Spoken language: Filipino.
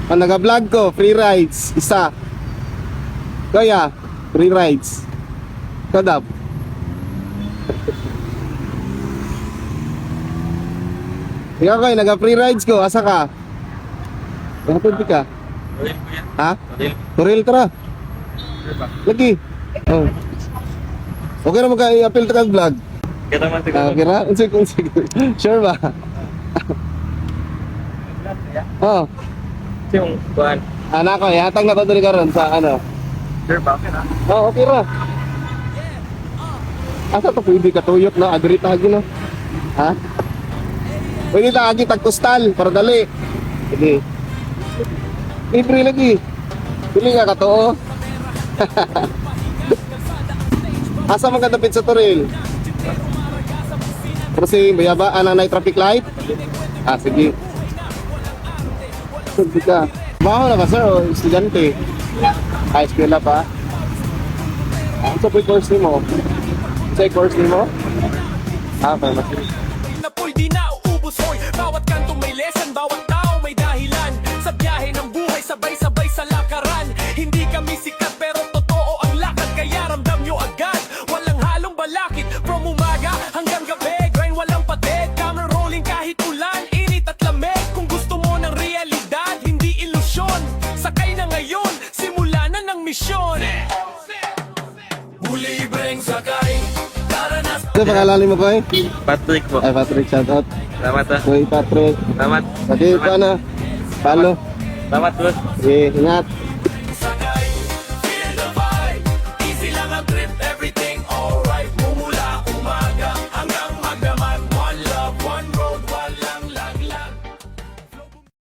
Ang nag-vlog ko, free rides. Isa. Kaya, free rides. Kadap. Ikaw kayo, nag-free rides ko. Asa ka? Nakapunti ka? Ha? Turil tara. Lagi. Oh. Okay na magka-i-appeal ka vlog. Kita man siguro. Kira? Sige. Sure ba? Oh. Yung buwan. Anak ko, ihatag na ko doon karon sa ano. Sure ba? Okay na. Oh, okay ra. Asa to pwede katuyot na agri tagi no? Ha? Pwede tagi tagkustal para dali. Sige. Libre lagi. Pili nga katoo. Asa man kadapit sa Toril? Kasi bayaba ang night traffic light. Ah, sige. Sige ka. Baho na ka sir o estudyante? High school na pa? Ano sa course ni mo? Sa course ni mo? Ah, pharmacy. Napoy di na uubos hoy. Bawat kanto may lesson, bawat tao may dahilan. Sa biyahe ng buhay, sabay-sabay sa lakaran. Hindi kami sikat pero totoo ang lakad. Kaya ramdam nyo agad, walang halong balakid. From umaga hanggang gabi, grind walang pated. Camera rolling kahit ulan, init at lamig. Kung gusto mo ng realidad, hindi ilusyon. Sakay na ngayon, simula na ng misyon. Libreng sakay. Ano pangalan mo ko eh? Patrick po. Ay, Patrick, shoutout. Salamat ah. Uy, Patrick. Salamat. Pati ko na. Palo. Salamat bro. Sige, ingat.